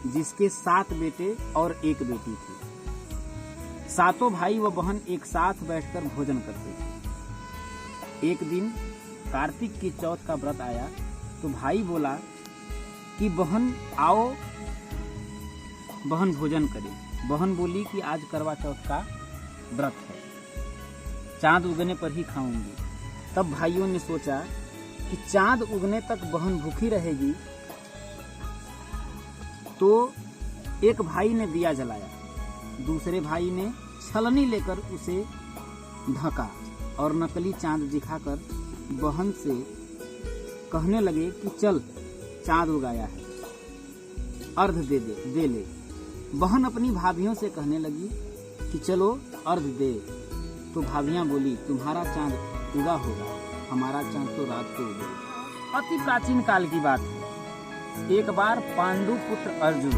जिसके 7 बेटे और 1 बेटी थी। सातों भाई व बहन एक साथ बैठकर भोजन करते थे। एक दिन कार्तिक की चौथ का व्रत आया तो भाई बोला कि बहन आओ, बहन भोजन करे। बहन बोली कि आज करवा चौथ का व्रत है, चांद उगने पर ही खाऊंगी। तब भाइयों ने सोचा कि चांद उगने तक बहन भूखी रहेगी, तो एक भाई ने दिया जलाया, दूसरे भाई ने छलनी लेकर उसे ढका और नकली चांद दिखाकर बहन से कहने लगे कि चल चांद उगाया है, अर्घ दे ले। बहन अपनी भाभियों से कहने लगी कि चलो अर्घ दे, तो भाभियां बोली तुम्हारा चांद उगा होगा, हमारा चांद तो रात को उगेगा। अति प्राचीन काल की बात है। एक बार पांडु पुत्र अर्जुन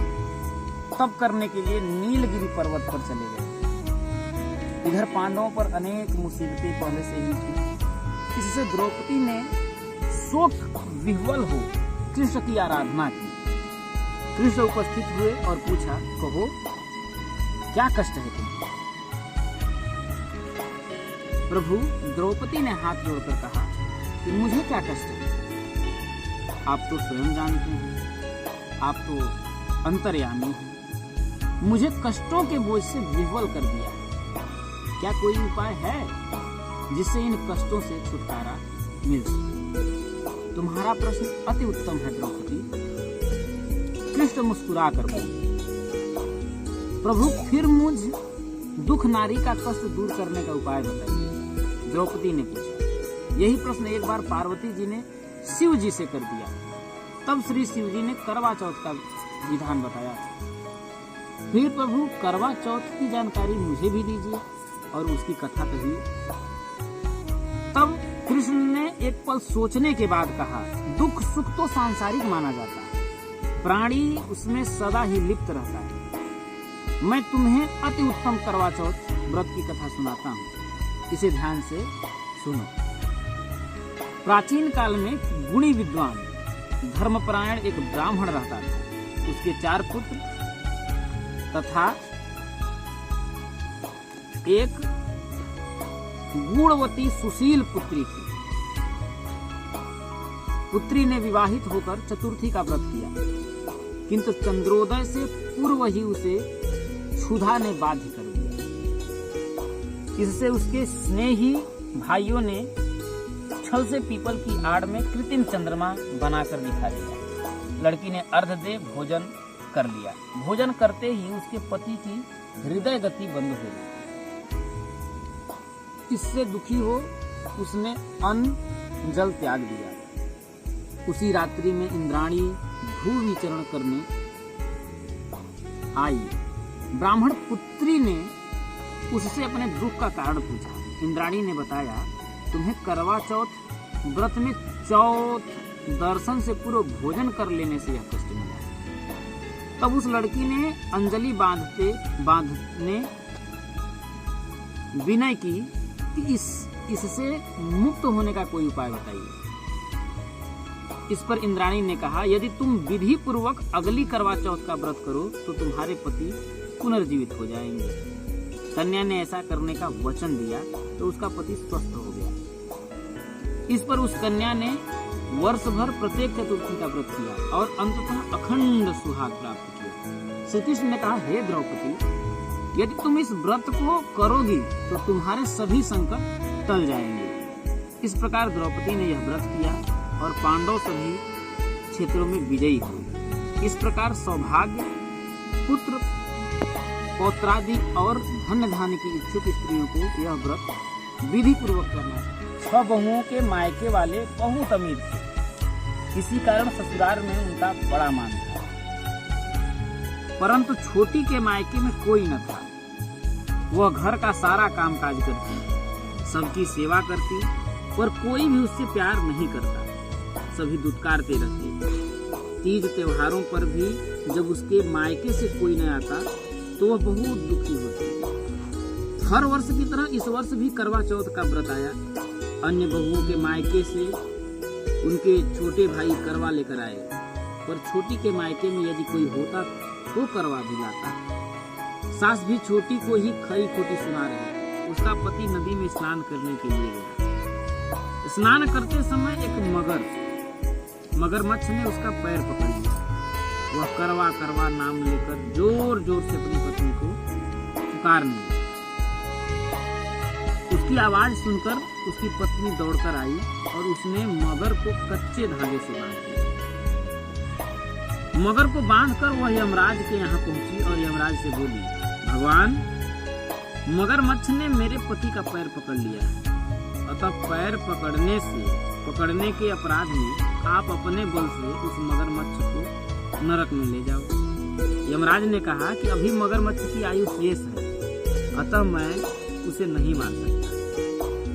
तप करने के लिए नीलगिरी पर्वत पर चले गए। इधर पांडवों पर अनेक मुसीबतें पहले से ही थी। इससे द्रौपदी ने शोक विह्वल हो कृष्ण की आराधना की। कृष्ण उपस्थित हुए और पूछा, कहो क्या कष्ट है तुम्हें? प्रभु, द्रौपदी ने हाथ जोड़कर कहा कि मुझे क्या कष्ट है, आप तो स्वयं जानते हैं, आप तो अंतर्यामी हैं। मुझे कष्टों के बोझ से विह्वल कर दिया है। क्या कोई उपाय है जिससे इन कष्टों से छुटकारा मिल सके? तुम्हारा प्रश्न अति उत्तम है द्रौपदी। कृष्ण मुस्कुरा कर बोले, प्रभु फिर मुझ दुख नारी का कष्ट दूर करने का उपाय बताइए। द्रौपदी ने पूछा। यही प्रश्न एक बार पार्वती जी ने शिव जी से कर दिया। तब श्री शिव जी ने करवा चौथ का विधान बताया। फिर प्रभु करवा चौथ की जानकारी मुझे भी दीजिए और उसकी कथा कहिए। तब कृष्ण ने एक पल सोचने के बाद कहा, दुख सुख तो सांसारिक माना जाता है, प्राणी उसमें सदा ही लिप्त रहता है। मैं तुम्हें अति उत्तम करवा चौथ व्रत की कथा सुनाता हूँ, इसे ध्यान से सुनो। प्राचीन काल में गुणी विद्वान धर्मपरायण एक ब्राह्मण रहता था। उसके 4 पुत्र तथा एक गुणवती सुशील पुत्री थी। पुत्री ने विवाहित होकर चतुर्थी का व्रत किया, किंतु चंद्रोदय से पूर्व ही उसे क्षुधा ने बाध्य कर दिया। इससे उसके स्नेही भाइयों ने छल से पीपल की आड़ में कृत्रिम चंद्रमा बनाकर दिखा दिया। लड़की ने अर्घ दे भोजन कर लिया। भोजन करते ही उसके पति की हृदय गति बंद हो गई। इससे दुखी हो उसने अन्न जल त्याग दिया। उसी रात्रि में इंद्राणी भू विचरण करने आई। ब्राह्मण पुत्री ने उससे अपने दुख का कारण पूछा। इंद्राणी ने बताया, तुम्हें करवा चौथ व्रत में चौथ दर्शन से पूर्व भोजन कर लेने से यह कष्ट मिला। तब उस लड़की ने अंजलि बांधने विनय की कि इससे मुक्त होने का कोई उपाय बताइए। इस पर इंद्राणी ने कहा, यदि तुम विधि पूर्वक अगली करवा चौथ का व्रत करो तो तुम्हारे पति पुनर्जीवित हो जाएंगे। कन्या ने ऐसा करने का वचन दिया तो उसका पति स्वस्थ हो गया। इस पर उस कन्या ने वर्ष भर प्रत्येक चतुर्थी का व्रत किया और अंततः अखंड सुहाग प्राप्त किया। श्री कृष्ण ने कहा, हे द्रौपदी, यदि तुम इस व्रत को करोगी तो तुम्हारे सभी संकट टल जाएंगे। इस प्रकार द्रौपदी ने यह व्रत किया और पांडव सभी क्षेत्रों में विजयी हुए। इस प्रकार सौभाग्य, पुत्र, पौत्रादि और धन्य धान्य की इच्छुक स्त्रियों को यह व्रत विधि पूर्वक करना चाहिए। 6 बहुओं के मायके वाले बहुत अमीर थे। इसी कारण ससुराल में उनका बड़ा मान था, परंतु छोटी के मायके में कोई न था। वह घर का सारा कामकाज करती, सबकी सेवा करती, पर कोई भी उससे प्यार नहीं करता। सभी दुत्कारते रहते। तीज त्योहारों पर भी जब उसके मायके से कोई न आता तो वह बहुत दुखी होती। हर वर्ष की तरह इस वर्ष भी करवा चौथ का व्रत आया। अन्य बहुओं के मायके से उनके छोटे भाई करवा लेकर आए, पर छोटी के मायके में यदि कोई होता तो करवा भी लाता। सास भी छोटी को ही खरी खोटी सुना रही। उसका पति नदी में स्नान करने के लिए गया। स्नान करते समय एक मगरमच्छ ने उसका पैर पकड़ लिया। वह करवा करवा नाम लेकर जोर जोर से अपनी पत्नी को पुकारने लगा। उसकी आवाज सुनकर उसकी पत्नी दौड़कर आई और उसने मगर को कच्चे धागे से बांध दिया। मगर को बांधकर वह यमराज के यहाँ पहुंची और यमराज से बोली, भगवान, मगरमच्छ ने मेरे पति का पैर पकड़ लिया है, अतः पैर पकड़ने के अपराध में आप अपने बल से उस मगरमच्छ को नरक में ले जाओ। यमराज ने कहा कि अभी मगरमच्छ की आयु शेष है, अतः मैं उसे नहीं मार सकता।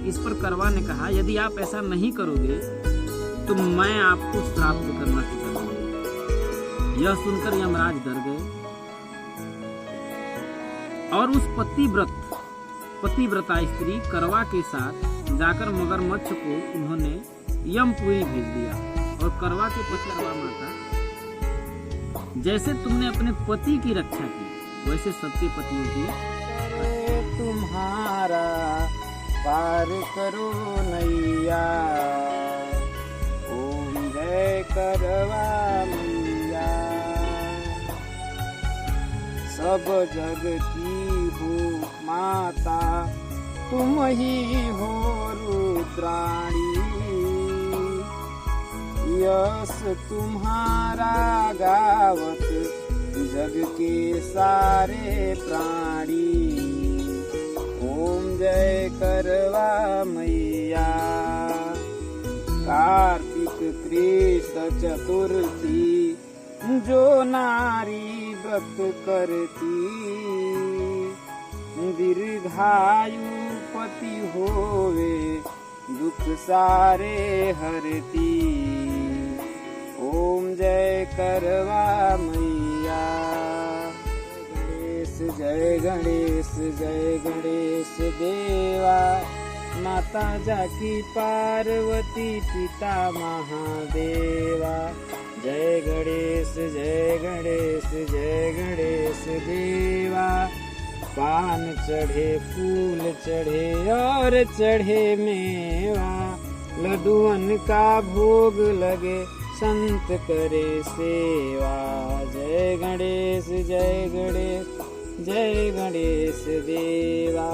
इस पर करवा ने कहा, यदि आप ऐसा नहीं करोगे तो मैं आपको श्राप करना शुरू कर दूंगा। यह सुनकर यमराज डर गए और उस पतिव्रता स्त्री करवा के साथ जाकर मगरमच्छ को उन्होंने यमपुरी भेज दिया। और करवा के पति करवा माता, जैसे तुमने अपने पति की रक्षा की वैसे सबके पतियों की तुम्हारा पार करो नैया। ओम जय करवा मैया। सब जग की हो माता, तुम ही हो रुद्राणी। यश तुम्हारा गावत जग के सारे प्राणी। ओम जय करवा मैया। कार्तिक कृष्ण चतुर्थी जो नारी व्रत करती, दीर्घायु पति होवे दुख सारे हरती। ओम जय करवा मैया। जय गणेश जय गणेश देवा। माता जाकी पार्वती पिता महादेवा। जय गणेश जय गणेश जय गणेश देवा। पान चढ़े फूल चढ़े और चढ़े मेवा। लड्डुअन का भोग लगे संत करे सेवा। जय गणेश जय गणेश जय गणेश देवा।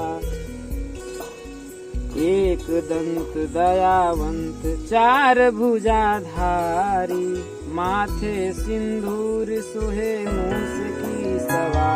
एक दंत दयावंत चार भुजाधारी। माथे सिंदूर सोहे मूस की सवारी।